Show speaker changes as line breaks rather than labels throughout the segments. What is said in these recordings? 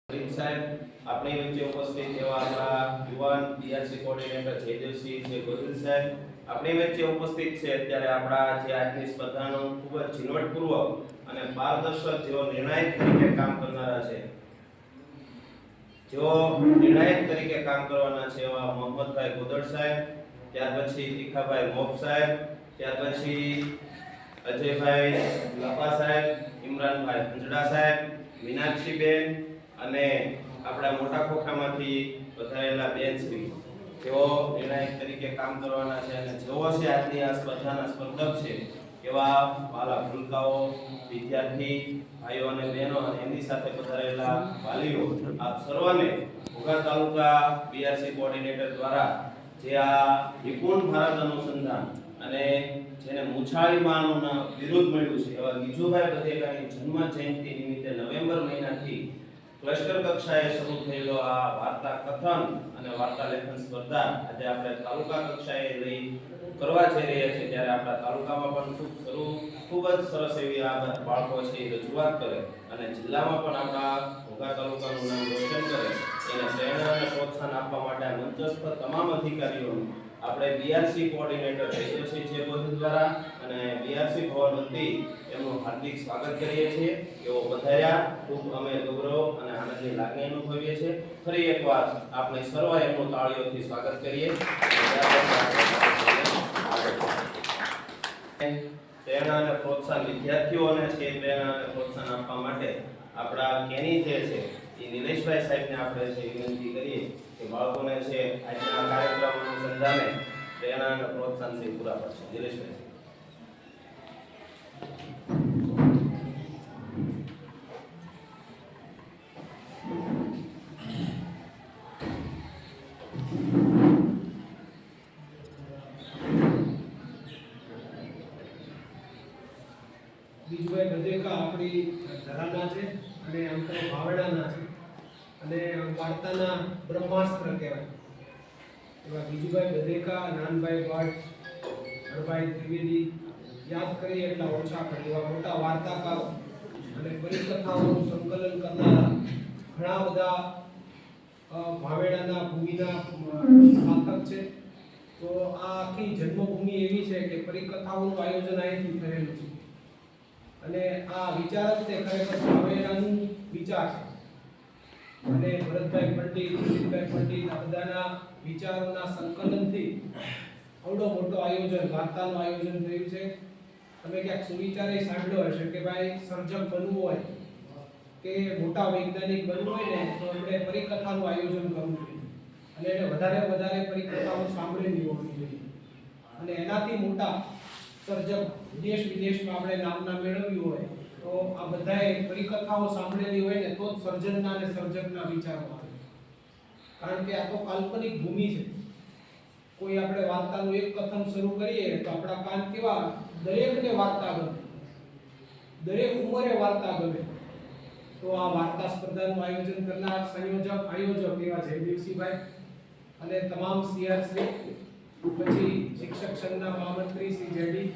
સાહેબ આપણી વચ્ચે ઉપસ્થિત એવા આપણા યુવાન બીઆરસી કોઓર્ડિનેટર જયદેવસિંહ જે ગોહિલ સાહેબ આપણી વચ્ચે ઉપસ્થિત છે અત્યારે આપણા જે આજની સ્પર્ધાનું ખૂબ જ ઝીણવટપૂર્વક અને પારદર્શક જેઓ નિર્ણાયક તરીકે કામ કરનારા છે જેઓ નિર્ણાયક તરીકે કામ કરવાના છે એવા મોહમ્મદભાઈ ગોદડ સાહેબ, ત્યાર પછી તીખાભાઈ મોબ સાહેબ, ત્યાર પછી અજયભાઈ લપા સાહેબ, ઇમરાનભાઈ હંજડા સાહેબ, મીનાક્ષીબેન અને આપણા મોટા ખોખામાંથી પધારેલા બેનશ્રી જેઓ નિર્ણાયક તરીકે કામ કરવાના છે અને જેઓ છે આજની આ સ્પર્ધાના સ્પર્ધક છે એવા વાલા ભૂલકાઓ, વિદ્યાર્થી ભાઈઓ અને બહેનો અને એમની સાથે પધારેલા વાલીઓ આપ સર્વને ઘોઘા તાલુકા બીઆરસી કોઓર્ડિનેટર દ્વારા જે આ નિપુણ ભારત અનુસંધાન અને જેને મુછાળીમાનું બિરુદ મળ્યું છે એવા ગીજુભાઈ બધેકાની જન્મ જયંતિ નિમિત્તે નવેમ્બર મહિનાથી ક્લસ્ટર કક્ષાએ શરૂ થયેલો આ વાર્તા કથન અને વાર્તા લેખન સ્પર્ધા આજે આપણે તાલુકા કક્ષાએ લઈ કરવા જઈ રહ્યા છીએ ત્યારે આપણા તાલુકામાં પણ ખૂબ જ સરસ એવી આ બાળકો છે એ રજૂઆત કરે અને જિલ્લામાં પણ આપણા ઘોઘા તાલુકાનું નામ રોશન કરે એને પ્રેરણા અને પ્રોત્સાહન આપવા માટે મંચસ્થ તમામ અધિકારીઓનું આપણે બીઆરસી કોઓર્ડિનેટર જયદેવસિંહ ગોહિલ દ્વારા અને બીઆરસી ભવન વતી એમનું હાર્દિક સ્વાગત કરીએ છીએ. એઓ પધાર્યા ખૂબ અમે ગૌરવ અને આનંદની લાગણી અનુભવીએ છીએ. ફરી એકવાર આપણે સર્વ એમનું તાળીઓથી સ્વાગત કરીએ. પ્રેરણા અને પ્રોત્સાહન વિદ્યાર્થીઓને છે પ્રેરણા અને પ્રોત્સાહન આપવા માટે આપણા કેની જે છે એ નિલેશભાઈ સાહેબને આપણે છે વિનંતી કરીએ કે બાળકોને છે આજના કાર્યક્રમ અનુસંધાને પ્રેરણા અને પ્રોત્સાહન છે પૂરા પડશે. નિલેશભાઈ
બીજુભાઈ બધેકા આપણી ધરાના છે અને આમ તો ભાવડાના છે અને વાર્તાના બ્રહ્માસ્ત્ર કહેવાય એવા બીજુભાઈ બધેકા, નાનભાઈ ભટ્ટ, હરભાઈ ત્રિવેદી યાદ કરીએ એટલા ઓછા પડે એવા મોટા વાર્તાકારો અને પરિકથાઓનું સંકલન કરનારા ઘણા બધા ભાવેડાના ભૂમિના સાર્થક છે. તો આ આખી જન્મભૂમિ એવી છે કે પરિકથાઓનું આયોજન અહીંથી થયેલું છે અને આ વિચાર જ તે ખરેખર ભાવેડાનું વિચાર છે અને ભરતભાઈ પંડિત, દિલીપભાઈ પંડિત આ બધાના વિચારોના સંકલનથી આવડો મોટો આયોજન વાર્તાનું આયોજન થયું છે. તમે ક્યાંક સુવિચારે સાંભળ્યો હશે કે ભાઈ સર્જક બનવું હોય કે મોટા વૈજ્ઞાનિક બનવું હોય ને તો આપણે પરિકથાનું આયોજન કરવું જોઈએ અને એને વધારે પરિકથાઓ સાંભળેલી હોવી જોઈએ અને એનાથી મોટા સર્જક દેશ વિદેશમાં આપણે નામના મેળવ્યું હોય તો આ બધાએ પરિકથાઓ સાંભળેલી હોય ને તો જ સર્જનના અને સર્જકના વિચારો આવે. કારણ કે આ તો કાલ્પનિક ભૂમિ છે. કોઈ આપણે વાર્તાનું એક કથન શરૂ કરીએ તો આપણા કાન કેવા દરેકને વાર્તા ગમે, દરેક ઉંમરે વાર્તા ગમે. તો આ વાર્તા સ્પર્ધાનું આયોજન કરનાર આયોજક એવા જયદેવસિંહભાઈ અને તમામ સીઆરસી, પછી શિક્ષક સંઘના મહામંત્રી શ્રી જેડી,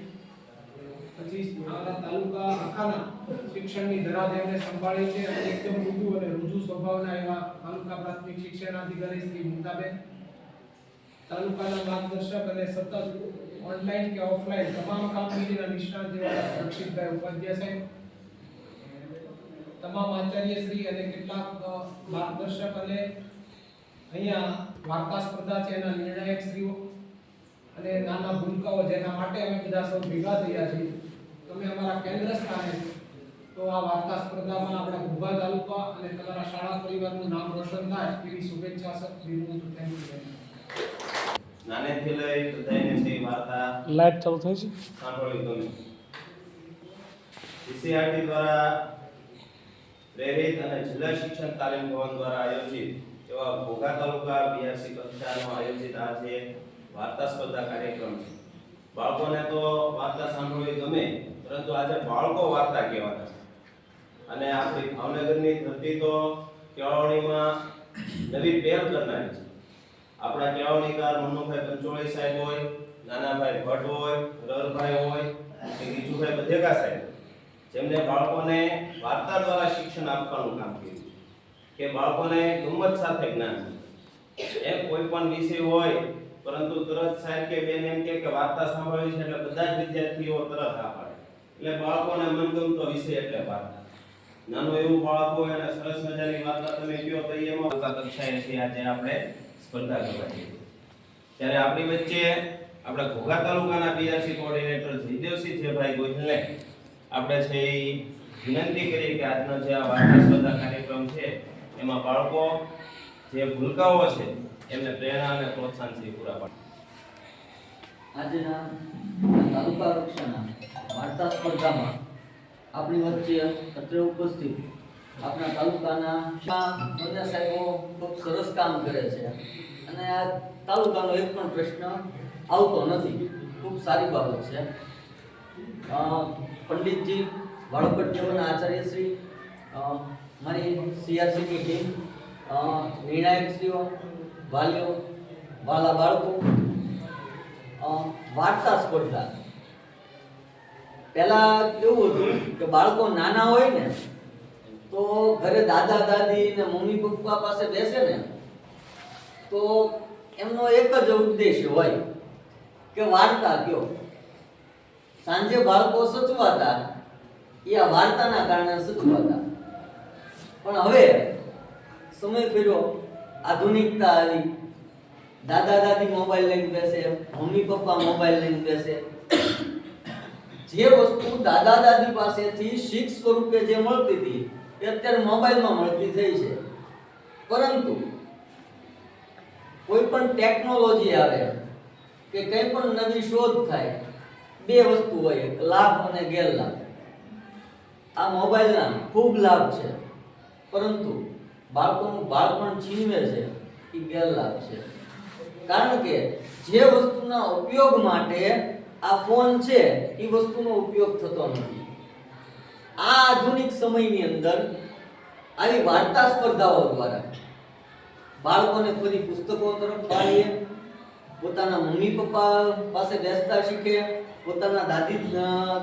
પછી આ તાલુકા આખાના શિક્ષણની ધરા જેમને સંભાળી છે અને એકદમ મૃદુ અને રુજુ સ્વભાવના એવા તાલુકા પ્રાથમિક શિક્ષણાધિકારી શ્રી મુક્તાબેન, તાલુકાના માર્ગદર્શક અને સતત ઓનલાઈન કે ઓફલાઈન તમામ કામગીરીના નિષ્ણાત એવા રક્ષિતભાઈ ઉપાધ્યાય સાહેબ, તમામ આચાર્યશ્રી અને કેટલાક માર્ગદર્શક અને અહીંયા વાર્તા સ્પર્ધા છે એના નિર્ણાયક શ્રીઓ અને નાના ભૂલકાઓ જેના માટે અમે બધા સૌ ભેગા થયા છીએ. તમે અમારા કેન્દ્ર સ્થાને તો આ વાર્તા સ્પર્ધામાં આપણા ઘોઘા તાલુકા અને તમારા શાળા પરિવારનું નામ રોશન થાય એવી શુભેચ્છા સાથે થેન્ક યુ.
નાનેથી લઈ બધાને છે વાર્તા
લાઈટ ચાલુ થઈ છે
સાંભળવી ગમે. જીસીઆરટી દ્વારા પ્રેરિત અને જિલ્લા શિક્ષણ તાલીમ ભવન દ્વારા આયોજિત એવા ઘોઘા તાલુકા બીઆરસી કક્ષાનો આયોજિત આ છે વાર્તા સ્પર્ધા કાર્યક્રમ છે. બાળકોને તો વાર્તા સાંભળવી ગમે પરંતુ આજે બાળકો વાર્તા કહેવાના છે અને આપણી ભાવનગરની ધરતી તો કેળવણીમાં નવી પહેલ કરનારી છે. આપણા કેળવણીકાર મનુભાઈ પંચોળી સાહેબ હોય, નાનાભાઈ ભટ્ટ હોય, રરભાઈ હોય કે ગીજુભાઈ બધેકા સાહેબ જેમને બાળકોને વાર્તા દ્વારા શિક્ષણ આપવાનું કામ કર્યું છે. કે બાળકોને ગમત સાથે જ્ઞાન છે. એ કોઈ પણ વિષય હોય પરંતુ તરત સાહેબ કે બેન એમ કે વાર્તા સાંભળવી છે એટલે બધા જ વિદ્યાર્થીઓ તરત આ પાડે. એટલે બાળકોને મનગમતો વિષય એટલે વાર્તા. નાનું એવું બાળક હોય અને સરસ મજાની વાર્તા તમે કહો તો એમાં કક્ષાએથી આજે આપણે સ્પર્ધા કરવાની છે. ત્યારે આપણી વચ્ચે આપણા ઘોઘા તાલુકાના પીઆરસી કોઓર્ડિનેટર જયદેવસિંહ ગોહિલને આપણે છે એ વિનંતી કરીએ કે આજનો જે આ વાર્તા સ્પર્ધા કાર્યક્રમ છે એમાં બાળકો જે ભૂલકાઓ છે એમને પ્રેરણા અને પ્રોત્સાહન પૂરા પાડે.
આજના તાલુકા કક્ષાના વાર્તા સ્પર્ધામાં આપણી વચ્ચે અત્રે ઉપસ્થિત આપણા તાલુકાના બંને સાહેબો ખૂબ સરસ કામ કરે છે અને આ તાલુકાનો એક પણ પ્રશ્ન આવતો નથી. ખૂબ સારી બાબત છે. પંડિતજી વાળોપટ કેવલના આચાર્યશ્રી, મારી સીઆરસીની ટીમ, નિર્ણાયકશ્રીઓ, વાલીઓ, વાલા બાળકો, વાર્તા સ્પર્ધા. પહેલા કેવું હતું કે બાળકો નાના હોય ને તો ઘરે દાદા દાદી ને મમ્મી પપ્પા પાસે બેસે ને તો એમનો એક જ ઉદ્દેશ્ય હોય કે વાર્તા કયો. સાંજે બાળકો સચવાતા એ આ વાર્તાના કારણે સચવાતા. પણ હવે સમય ફેર્યો, આધુનિકતા આવી, દાદા દાદી મોબાઈલ લઈને બેસે, મમ્મી પપ્પા મોબાઈલ લઈને બેસે. જે વસ્તુ દાદા દાદી પાસેથી શીખ સ્વરૂપે જે મળતી હતી એ અત્યારે મોબાઈલમાં મળતી થઈ છે. પરંતુ કોઈ પણ ટેકનોલોજી આવે કે કંઈ પણ નવી શોધ થાય, બે વસ્તુ હોય, એક લાભ અને ગેરલાભ. આ મોબાઈલના ખૂબ લાભ છે પરંતુ બાળકોનું બાળપણ છીનવે છે એ ગેરલાભ છે. કારણ કે જે વસ્તુના ઉપયોગ માટે આ ફોન છે એ વસ્તુનો ઉપયોગ થતો નથી. આ આધુનિક સમયની અંદર આવી વાર્તા સ્પર્ધાઓ દ્વારા બાળકોને ફરી પુસ્તકો તરફ વાળીએ, પોતાના મમ્મી પપ્પા પાસે બેસતા શીખે, પોતાના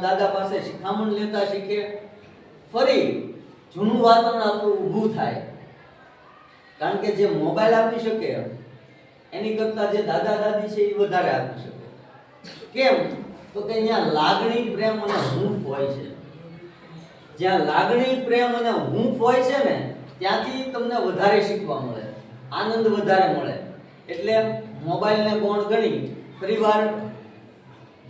દાદા પાસે શિખામણ લેતા શીખે, ફરી જૂનું વાતાવરણ આપણું ઊભું થાય. કારણ કે જે મોબાઈલ આપી શકે એની કરતાં જે દાદા દાદી છે એ વધારે આપી શકે. કેમ? તો કે અહીંયા લાગણી, પ્રેમ અને હૂંફ હોય છે. જ્યાં લાગણી, પ્રેમ અને હૂંફ હોય છે ને ત્યાંથી તમને વધારે શીખવા મળે, આનંદ વધારે મળે. એટલે મોબાઈલને ગૌણ ગણી ફરીવાર,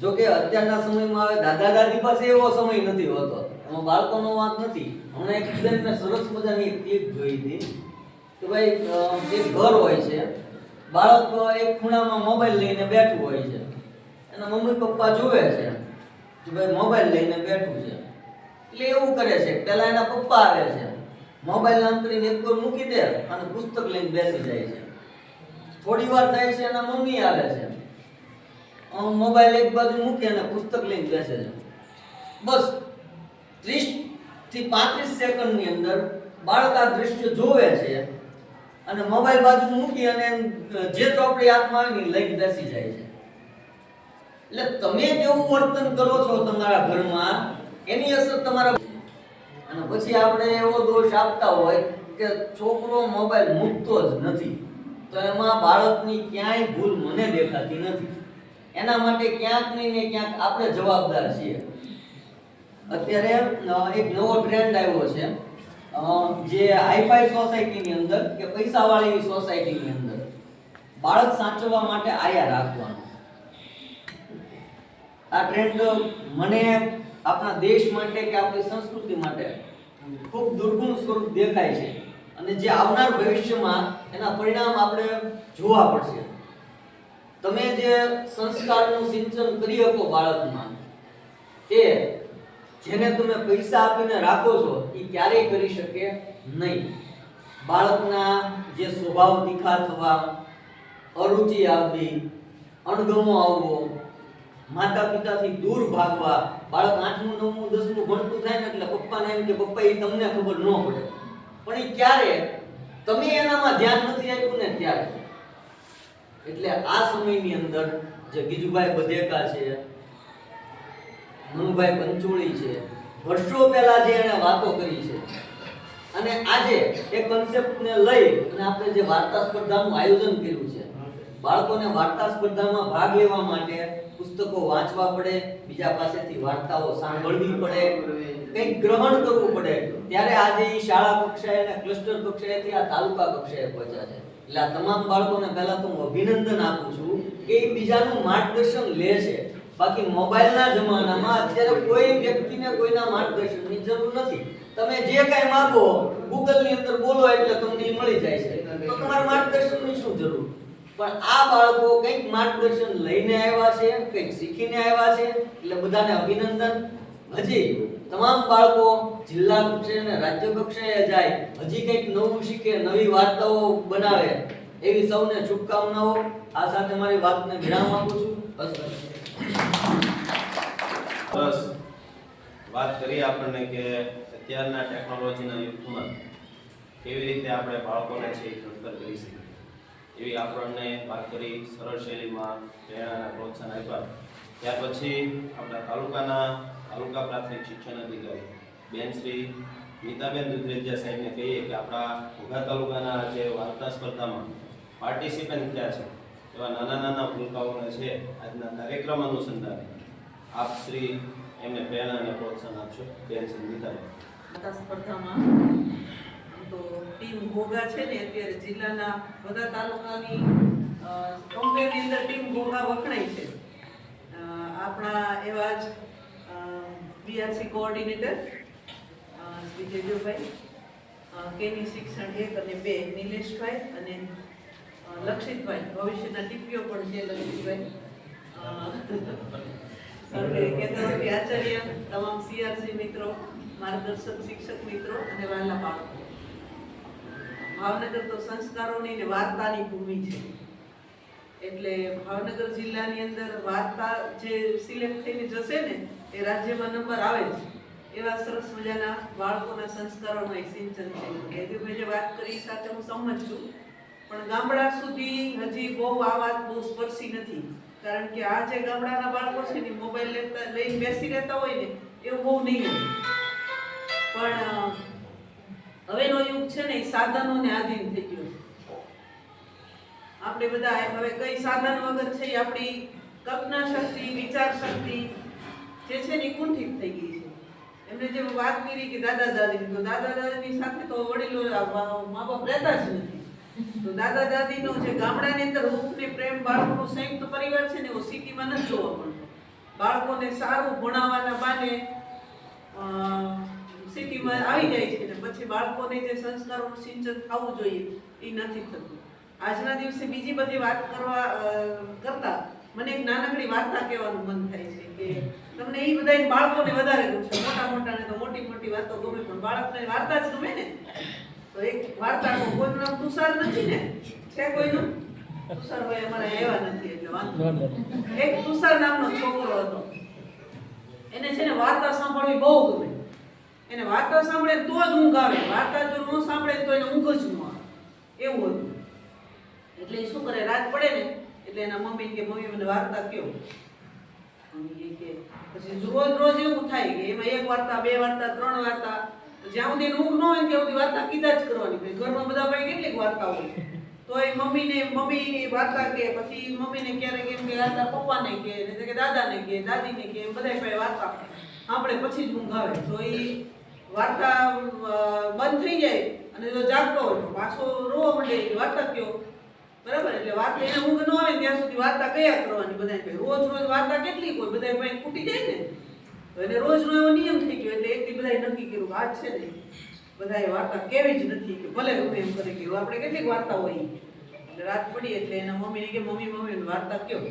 જો કે અત્યારના સમયમાં આવે દાદા દાદી પાસે એવો સમય નથી હોતો, એમાં બાળકોનો વાંક નથી. હમણાં એક મેં સરસ મજાની એક ક્લિપ જોઈ હતી કે ભાઈ એક ઘર હોય છે, બાળક એક ખૂણામાં મોબાઈલ લઈને બેઠું હોય છે, એના મમ્મી પપ્પા જોવે છે કે ભાઈ મોબાઈલ લઈને બેઠું છે. એટલે એવું કરે છે, પહેલા એના પપ્પા આવે છે, મોબાઈલ નામ કરીને એક પર મૂકી દે અને પુસ્તક લઈને બેસી જાય છે. થોડી વાર થાય છે, એના મમ્મી આવે છે, મોબાઈલ એક બાજુ મૂકી અને પુસ્તક લઈને બેસે છે. બસ 30 થી 35 સેકન્ડની અંદર બાળક આ દૃશ્ય જોવે છે અને મોબાઈલ બાજુ મૂકી અને જે ચોપડી હાથમાં આવી લઈને બેસી જાય છે. એટલે તમે કેવું વર્તન કરો છો તમારા ઘરમાં એની અસર તમારા, અને પછી આપણે એવો દોષ આપતા હોય કે છોકરો મોબાઈલ મૂકતો જ નથી, તો એમાં બાળકની ક્યાંય ભૂલ મને દેખાતી નથી. એના માટે ક્યાંક ને ક્યાંક આપણે જવાબદાર છીએ. અત્યારે એક નવો ટ્રેન્ડ આવ્યો છે, જે હાઈફાઈ સોસાયટીની અંદર કે પૈસાવાળી સોસાયટીની અંદર બાળક સાચવવા માટે આયા રાખવાનું. આ ટ્રેન્ડ મને આપણા દેશ માટે કે આપણી સંસ્કૃતિ માટે ખૂબ દુર્ગુણ સ્વરૂપ દેખાય છે અને જે આવનાર ભવિષ્યમાં એના પરિણામ આપણે જોવા પડશે. તમે જે સંસ્કારનું સિંચન કરી શકો બાળકમાં, એ જેને તમે પૈસા આપીને રાખો છો એ ક્યારેય કરી શકે નહીં. બાળકના જે સ્વભાવ તીખા થવા, અરુચિ આવવી, અણગમો આવવો, માતા પિતાથી દૂર ભાગવા, બાળક 8મું 9મું 10મું ભણતું થાય ને એટલે પપ્પાને એમ કે પપ્પા એ તમને ખબર ન પડે, પણ એ ક્યારે તમે એનામાં ધ્યાન નથી આપ્યું ને ત્યારે. એટલે આ સમયની અંદર જે ગીજુભાઈ બધેકા છે, મનુભાઈ પંચોળી છે, વર્ષો પહેલા જે એને વાતો કરી છે અને આજે એ કન્સેપ્ટને લઈ અને આપણે જે વાર્તા સ્પર્ધાનું આયોજન કર્યું છે, બાળકોને વાર્તા સ્પર્ધામાં ભાગ લેવા માટે પુસ્તકો વાંચવા પડે, બીજા પાસેથી વાર્તાઓ સાંભળવી પડે, કંઈક ગ્રહણ કરવું પડે, ત્યારે આજે એ શાળા કક્ષાએ અને ક્લસ્ટર કક્ષાએથી આ તાલુકા કક્ષાએ પહોંચ્યા છે. એટલે આ તમામ બાળકોને પહેલા તો હું અભિનંદન આપું છું કે એ બીજાનું માર્ગદર્શન લે છે. બાકી મોબાઈલના જમાનામાં અત્યારે કોઈ વ્યક્તિને કોઈના માર્ગદર્શનની જરૂર નથી. તમે જે કાંઈ માંગો ગૂગલની અંદર બોલો એટલે તમને ઈ મળી જાય છે, તો તમારે માર્ગદર્શનની શું જરૂર? પણ આ બાળકો કંઈક માર્ગદર્શન લઈને આવ્યા છે, કંઈક શીખીને આવ્યા છે, એટલે બધાને અભિનંદન. હજી તમામ બાળકો જિલ્લા કક્ષાએ અને રાજ્ય કક્ષાએ જાય, હજી કંઈક નવું શીખે, નવી વાર્તાઓ બનાવે, એવી સૌને શુભકામનાઓ. આ સાથે મારી વાતને વિરામ આપું છું. બસ.
બસ વાત કરી આપણને કે અત્યારના ટેકનોલોજીના યુગમાં કેવી રીતે આપણે બાળકોને છે એ ઘડતર કરી શકીએ, એવી આપણને વાત કરી, સરળ શૈલીમાં પ્રેરણાના પ્રોત્સાહન આપ્યા. ત્યાર પછી આપણા તાલુકા પ્રાથમિક શિક્ષણ અધિકારી બેન શ્રી નીતાબેન દુધરેજિયા સાહેબને કહીએ કે આપણા ઘોઘા તાલુકાના જે વાર્તા સ્પર્ધામાં પાર્ટિસિપન્ટ થયા છે એવા નાના ભૂલકાઓને છે આજના કાર્યક્રમ અનુસંધાને આપ શ્રી એમને પ્રેરણા અને પ્રોત્સાહન આપશો. બેન શ્રી નીતાબેન.
વાર્તા સ્પર્ધામાં તો ટીમ ઘોઘા છે ને અત્યારે જિલ્લાના બધા તાલુકાની કમ્પેરની અંદર ટીમ ઘોઘા વખણાય છે. આપણા એવા જ બીઆરસી કોઓર્ડિનેટર શ્રી જેજુભાઈ, કેની શિક્ષણ 1 અને 2 નિલેશભાઈ અને લક્ષિતભાઈ, ભવિષ્યના ટીપીઓ પણ છે લક્ષિતભાઈ, સરકારી કેન્દ્રથી આચાર્ય, તમામ સીઆરસી મિત્રો, માર્ગદર્શક શિક્ષક મિત્રો અને વહાલા બાળકો. ભાવનગર તો સંસ્કારોની ને વાર્તાની ભૂમિ છે, એટલે ભાવનગર જિલ્લાની અંદર વાર્તા જે સિલેક્ટ થઈને જશે ને એ રાજ્યમાં નંબર આવે છે. એવા સરસ મજાના બાળકોના સંસ્કારોનું એક સિંચન છે. દેવીભાઈ જે વાત કરી સાથે હું સંમત છું, પણ ગામડા સુધી હજી બહુ આ વાત બહુ સ્પર્શી નથી. કારણ કે આ જે ગામડાના બાળકો છે ને મોબાઈલ લઈને બેસી રહેતા હોય ને એવું બહુ નહીં હોય. પણ હવેનો યુગ છે ને એ સાધનોને આધીન થઈ ગયો છે. આપણે બધા હવે કઈ સાધન વગર છે આપણી કલ્પના શક્તિ, વિચાર શક્તિ જે છે ને કુંઠિત થઈ ગઈ છે. એમને જે વાત કરી કે દાદા દાદી, તો દાદા દાદીની સાથે તો વડીલો મા બાપ રહેતા જ નથી. તો દાદા દાદીનો જે ગામડાની અંદર હૂંફ ને પ્રેમ, બાળકોનો સંયુક્ત પરિવાર છે ને એવો સિટીમાં નથી જોવા મળતો. બાળકોને સારું ભણાવવાના બાને સિટીમાં આવી જાય છે ને પછી બાળકોને જે સંસ્કારોનું સિંચન થવું જોઈએ એ નથી થતું. આજના દિવસે બીજી બધી વાત કરતા મને એક નાનકડી વાર્તા કહેવાનું મન થાય છે કે તમને એ બધા બાળકોને વધારે ગમશે. મોટાને તો મોટી વાતો ગમે, પણ બાળકને વાર્તા જ ગમે ને. તો એક વાર્તા કોઈનું નામ તુષાર નથી ને, છે કોઈનું? તુષારભાઈ અમારા એવા નથી એટલે વાંધો. એક તુષાર નામનો છોકરો હતો, એને છે ને વાર્તા સાંભળવી બહુ ગમે. એને વાર્તા સાંભળે તો જ ઊંઘ આવે, વાર્તા જો ન સાંભળે તો એને ઊંઘ જ ન આવે, એવું હતું. એટલે એ શું કરે, રાત પડે ને એટલે એના મમ્મી કે મમ્મી મને વાર્તા કયો. મમ્મી કે પછી રોજ એવું થાય કે એમાં 1 વાર્તા, 2 વાર્તા, 3 વાર્તા, જ્યાં સુધી ઊંઘ ન હોય ત્યાં સુધી વાર્તા કીધા જ કરવાની. ઘરમાં બધા ભાઈ કેટલીક વાર્તા હોય તો એ મમ્મી વાર્તા કે, પછી મમ્મીને ક્યારેક એમ કે વાર્તા પપ્પાને કે દાદાને કે દાદીને કે બધા ભાઈ વાર્તા આપણે પછી જ ઊંઘ આવે. તો એ વાર્તા બંધ થઈ જાય અને જો જાગતો હોય તો પાછો રોવા માંડે વાર્તા કયો, બરાબર. એટલે વાર્તા એને ઊંઘ ન આવે ત્યાં સુધી વાર્તા કયા કરવાની. બધા રોજ વાર્તા કેટલી હોય, બધા ભાઈ ખૂટી જાય ને. તો એને રોજનો એવો નિયમ થઈ ગયો. એટલે એકથી બધાએ નક્કી કર્યું આજ છે ને બધાએ વાર્તા કેવી જ નથી, કે ભલે હું એમ કરી ગયું આપણે કેટલીક વાર્તા હોય. એટલે રાત પડી એટલે એના મમ્મીને કે મમ્મી વાર્તા કયો.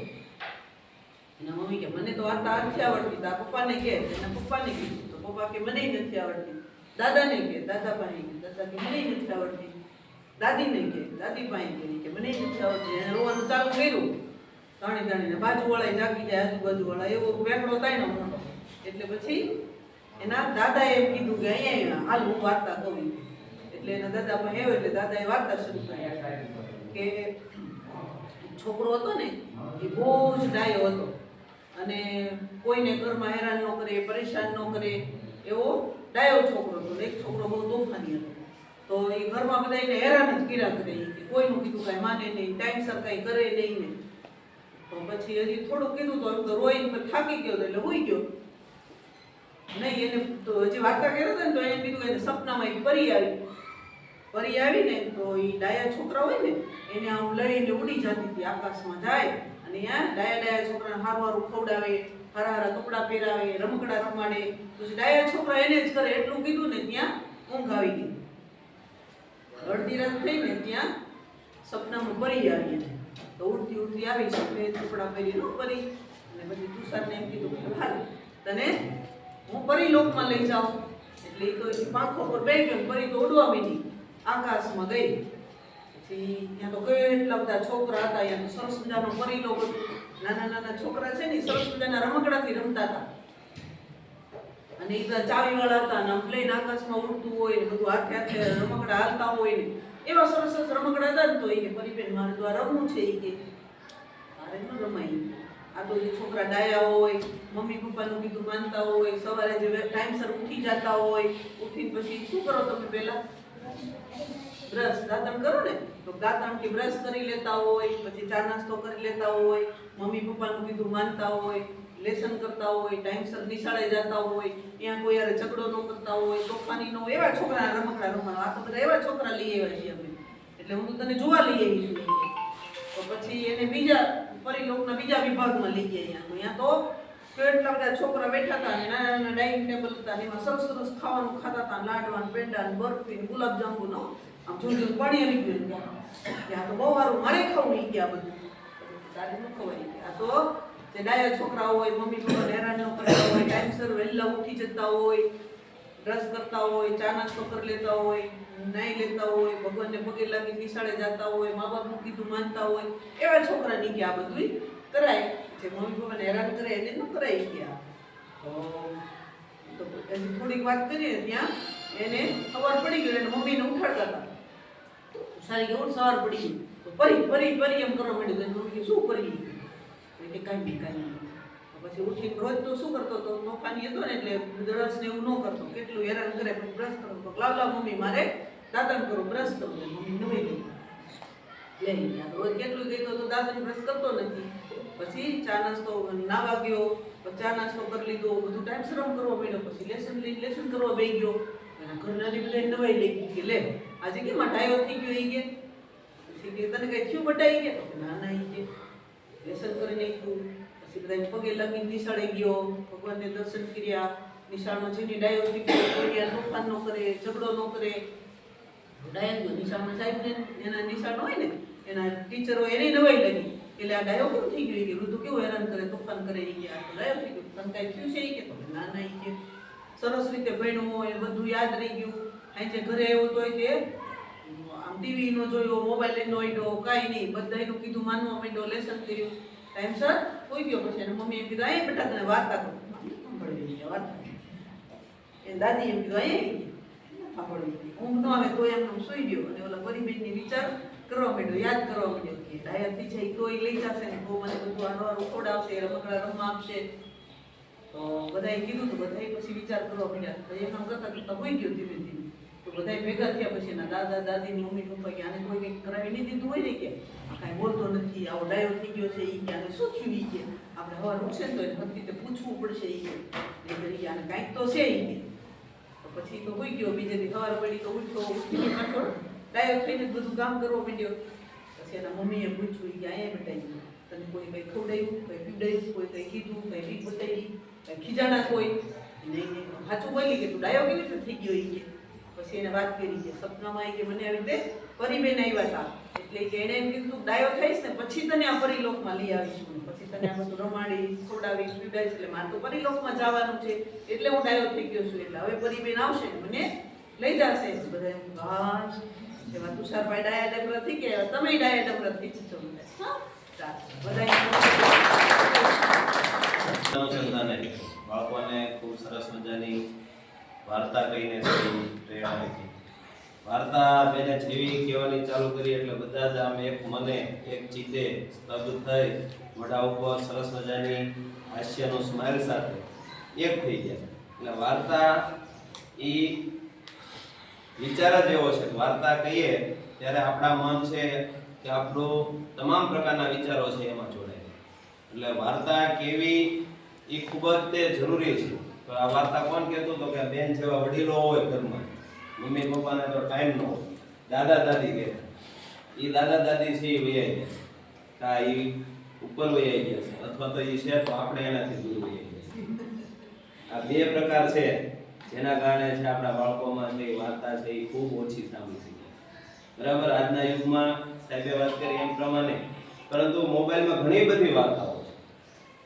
એના મમ્મી કે મને તો વાર્તા નથી આવડતી. તો પપ્પાને કે, એના પપ્પાને કીધું તો પપ્પા કે મને નથી આવડતી. દાદાને કે, દાદા પાસે કે, દાદા કે મને નથી આવડતી. દાદીને કે, દાદી પાસે કે મને નથી આવડતી. એને રોવાનું ચાલુ કર્યું તાણીને બાજુવાળા જાગી જાય, આજુબાજુવાળા એવો વેકડો થાય ને મોટો. એટલે પછી એના દાદાએ એમ કીધું કે અહીંયા હાલ હું વાર્તા કહું. એટલે એના દાદા પાસે આવ્યો એટલે દાદાએ વાર્તા શરૂ કરી કે છોકરો હતો ને એ બહુ જ ડાયો હતો અને કોઈને ઘરમાં હેરાન ન કરે, પરેશાન ન કરે એવો ડાયો છોકરો હતો. એક છોકરો બહુ તોફાની હતો. તો એ ઘરમાં બધા એને હેરાન જ કર્યા કરે કે કોઈનું કીધું કાંઈ માને નહીં, ટાઈમસર કાંઈ કરે નહીં ને. તો પછી હજી થોડું કીધું તો એમ તો રોઈને પછી થાકી ગયો એટલે હુઈ ગયો નહીં. એને તો હજી વાર્તા કર્યો હતો ને તો એને કીધું એને સપનામાં એક પરી આવી ને તો એ ડાયા છોકરા હોય ને એને આમ લઈને ઉડી જતી હતી, આકાશમાં જાય અને ત્યાં ડાયા છોકરાને હારું ખવડાવે, હારા કપડાં પહેરાવે, રમકડા રમાડે. પછી ડાયા છોકરા એને જ કરે એટલું કીધું ને ત્યાં ઊંઘ આવી ગઈ. અડધી રાત થઈને ત્યાં સપનામાં પરી આવી તો ઉડતી આવી સફેદ કપડાં પહેરીને પરી. અને પછી તુષારને એમ કીધું કે હાલ તને હું પરી લોકમાં લઈ જાઉં. એટલે એ તો પાંખો પર બેસી ગયો, પરી તો ઉડવા માંડી, આકાશમાં ગઈ. પછી ત્યાં તો કેટલા બધા છોકરા હતા, અહીંયા તો સરસ મજાનો પરી લોક હતું. નાના છોકરા છે ને સરસ મજાના રમકડાથી રમતા હતા અને એ ચાવી વાળા હતા ને આમ પ્લેન આકાશમાં ઉડતું હોય ને બધું હાથે હાથે રમકડા હાલતા હોય ને એવા સરસ સરસ રમકડા હતા ને. તો એ કે પરીબેન મારે તો આ રમવું છે, એ કે મારે ન રમાય. આ તો જે છોકરા ડાયા હોય, મમ્મી પપ્પાનું કીધું માનતા હોય, સવારે જે ટાઈમસર ઉઠી જતા હોય, ઉઠીને પછી શું કરો તમે પહેલા બ્રશ દાંતણ કરો ને તો દાંતણથી બ્રશ કરી લેતા હોય, પછી ચા નાસ્તો કરી લેતા હોય, મમ્મી પપ્પાનું કીધું માનતા હોય, લેસન કરતા હોય, ટાઈમસર નિશાળે જતા હોય, ત્યાં કોઈ યારે ઝઘડો ન કરતા હોય, તોફાની ન હોય, એવા છોકરા રમકડા રમવા. આ તો બધા એવા છોકરા લઈ આવ્યા છીએ અમે, એટલે હું તો તને જોવા લઈ આવી છું. તો પછી એને બીજા પરિલોકના બીજા વિભાગમાં લઈ ગયા. અહીંયા તો કેટલા બધા છોકરા બેઠા હતા, નાના ડાઇનિંગ ટેબલ હતા, એમાં સરસ સરસ ખાવાનું ખાતા હતા, લાડવા, પેંડા, બરફી, ગુલાબજાંબુ નો આમ જોયું પાણી આવી ગયું. ત્યાં તો બહુ સારું મારે ખાવું એ ગયા બધું તારે ન ખવાય. આ તો જે ડાયા છોકરા હોય, મમ્મી પપ્પા હેરાન ન કરતા હોય, ટાઈમસર વહેલા ઉઠી જતા હોય, બ્રશ કરતા હોય, ચા નાસ્તો કરી લેતા હોય, નાઈ લેતા હોય, ભગવાનને પગે લાગી નિશાળે જતા હોય, મા બાપનું કીધું માનતા હોય, એવા છોકરા ની ગયા બધું કરાય. જે મમ્મી પપ્પાને હેરાન કરે એને ન કરાય ગયા. તો હજી થોડીક વાત કરીએ ત્યાં એને સવાર પડી ગયો, એને મમ્મીને ઉઠાડતા હતા. સારી કે સવાર પડી ગઈ તો પરી એમ કરવા માંડ્યું. મમ્મી શું કરી કે કાંઈ નહીં. પછી ઉઠીને રોજ તો શું કરતો હતો, તોફાની હતો ને એટલે બ્રશ ને એવું ન કરતો, કેટલું હેરાન કરે. પણ બ્રશ કરતો, લાવ મમ્મી મારે દાંતણ કરો, બ્રશ કરો. મમ્મી નવી લઈ ગયા. રોજ કેટલું કહેતો તો દાંતણ બ્રશ કરતો નથી. પછી ચા નાસ્તો નાવા ગયો, ચા નાસ્તો કરી લીધો, બધું ટાઈમ શ્રમ કરવા માંડ્યો. પછી લેસન કરવા બેસી ગયો. એના ઘરનાની બધા નવાઈ લઈ ગઈ કે લે આજે કેમ ડાયો થઈ ગયો. એ કે પછી કે તને કઈ થયું બટાઈ ગયા? ના એ કે લેસન કરી નાખ્યું. પછી બધા પગે લાગીને નિશાળે ગયો, ભગવાનને દર્શન કર્યા. નિશાળમાં જઈને ડાયો થઈ ગયો, કોઈ તોફાન ન કરે, ઝઘડો ન કરે. ડાયો ગયો નિશાળમાં સાહેબ એના નિશાળ હોય ને એના ટીચરો એને નવાઈ લાગી એટલે આ ડાયો કેમ થઈ ગયો, કે વૃદ્ધો કેવું હેરાન કરે, તોફાન કરે. એ કે આ તો ડાયો થઈ ગયો, તને કાંઈ થયું છે? એ કે ના એ કે સરસ રીતે ભણ્યું હોય, બધું યાદ રહી ગયું. અહીં જે ઘરે આવ્યો તો તે આમ ટીવી નો જોયો, મોબાઈલ નો જોયો, કાંઈ નહીં, બધાનું કીધું માનવા માંડ્યો, લેસન કર્યું, ટાઈમસર હોઈ ગયો. પછી એને મમ્મી એમ કીધું અહીં બેટા તને વાર્તા કરું. સાંભળવી વાર્તા. એ દાદી એમ કીધું અહીં સાંભળવી. ઊંઘ ન આવે તો એમ સુઈ ગયો અને ઓલા પરિબેનની વિચાર કરવા માંડ્યો, યાદ કરવા માંડ્યો કે ડાયાથી જાય તો એ લઈ જશે ને, બહુ મને બધું હારું ખોડાવશે, રમકડા રમવા આપશે. તો બધાએ કીધું તો બધાએ પછી વિચાર કરવા માંડ્યા. તો એમ કરતા હોઈ ગયો ધીમે ધીમે. તો બધા ભેગા થયા. પછી એના દાદા દાદી મમ્મી પપ્પા કે આને કોઈ કંઈક કરાવી નહીં દીધું હોય ને, કે કાંઈ બોલતો નથી, આવો ડાયો થઈ ગયો છે. એ કે આને શું થયું? એ કે આપણે હવાર ઉઠશે ને તો એને હદ રીતે પૂછવું પડશે. એ કે આને કાંઈક તો છે. એ કે તો પછી તો હોઈ ગયો. બીજે દી સવાર પડી તો ઉઠ્યો, ઉઠીને પાછો ડાયો થઈને બધું કામ કરવા માંડ્યો. પછી એના મમ્મીએ પૂછ્યું કે અહીંયા બેટા તને કોઈ કંઈ ખવડાવ્યું, કંઈ પીવડાવ્યું, કોઈ કંઈ કીધું, કંઈ બીક બતાવી, કંઈ ખીજાણા કોઈ નહીં? સાચું બોલી કે તું ડાયો કેવી રીતે થઈ ગયો? એ કે પછી એને વાત કરી કે સપનામાં કે મને આવી રીતે પરિબેન આવ્યા હતા, એટલે કે એને એમ કીધું ડાયો થઈશ ને પછી તને આ પરિલોકમાં લઈ આવીશું, પછી તને આ બધું રમાડીશ, ખવડાવીશ, પીવડાવીશ. એટલે મારે તો પરિલોકમાં જવાનું છે, એટલે હું ડાયો થઈ ગયો છું. એટલે હવે પરિબેન આવશે ને મને લઈ જશે. બધા જેવા તુષારભાઈ ડાયા ડબરા થઈ ગયા, તમે ડાયા ડબરા થઈ જશો.
બાળકોને ખૂબ સરસ મજાની વાર્તા કહીને પ્રેરણા હતી. વાર્તા બેને જેવી કહેવાની ચાલુ કરી એટલે બધા જ આમ એક મને એક ચિત્તે સ્તબ્ધ થઈ મોઢા ઉપર સરસ મજાની હાસ્યનું સ્માઇલ સાથે એક થઈ ગયા. એટલે વાર્તા એ વિચાર જ એવો છે કે વાર્તા કહીએ ત્યારે આપણા મન છે કે આપણું તમામ પ્રકારના વિચારો છે એમાં જોડાય એટલે વાર્તા કેવી એ ખૂબ જ તે જરૂરી છે. તો આ વાર્તા કોણ કહેતું તો કે બેન જેવા વડીલો હોય ઘરમાં, મમ્મી પપ્પાને તો ટાઈમ ન હોય, દાદા દાદી કહેતા, એ દાદા દાદી છે એ વૈયા ગયા એ ઉપર વૈયા ગયા છે અથવા તો એ છે તો આપણે એનાથી દૂર વૈયા ગયા છે. આ બે પ્રકાર છે જેના કારણે છે આપણા બાળકોમાં છે એ વાર્તા છે એ ખૂબ ઓછી સાંભળી છે. બરાબર, આજના યુગમાં સાહેબે વાત કરી એમ પ્રમાણે પરંતુ મોબાઈલમાં ઘણી બધી વાર્તાઓ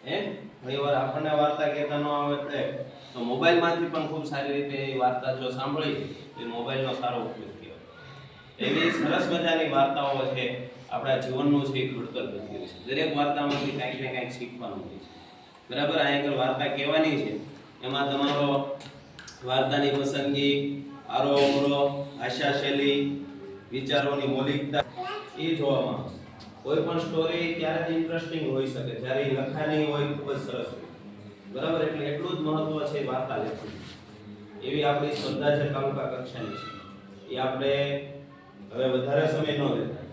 છે. ઘણીવાર આપણને વાર્તા કહેતા ન આવડે તો મોબાઈલમાંથી પણ ખૂબ સારી રીતે એ વાર્તા જો સાંભળી તો એ મોબાઈલનો સારો ઉપયોગ કહેવાય. એવી સરસ મજાની વાર્તાઓ છે આપણા જીવનનું છે એ ઘડતર કરતી હોય છે. દરેક વાર્તામાંથી કાંઈક ને કાંઈક શીખવાનું હોય છે. બરાબર, આ આગળ વાર્તા કહેવાની છે એમાં તમારો વાર્તાની પસંદગી, આરો અવરો, આશા શૈલી, વિચારોની મૌલિકતા એ જોવામાં આવશે. કોઈ પણ સ્ટોરી ત્યારે જ ઇન્ટરેસ્ટિંગ હોઈ શકે જ્યારે એ લખાણી હોય ખૂબ જ સરસ હોય. બરાબર, એટલે એટલું જ મહત્વ છે વાર્તા લખવાની. એવી આપણી સ્પર્ધા છે તાલુકા કક્ષાની છે. એ આપણે હવે વધારે સમય ન લેતા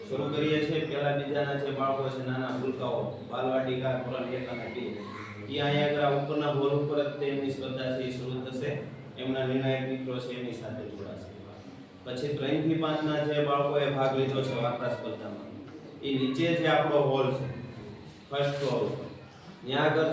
શરૂ કરીએ છીએ. પહેલા બીજાના જે બાળકો છે નાના ભૂલકાઓ બાલવાટિકા ધોરણ 1 અને 2 એ અહીંયા આગળ ઉપરના બોર્ડ ઉપર જ તેમની સ્પર્ધા છે એ શરૂ થશે. એમના નિર્ણાયક મિત્રો છે એમની સાથે જોડાશે. પછી 3 થી 5 ના જે બાળકોએ ભાગ લીધો છે વાર્તા સ્પર્ધામાં એ નીચે જે આપણો હોલ છે ફર્સ્ટ ફ્લોર ત્યાં આગળ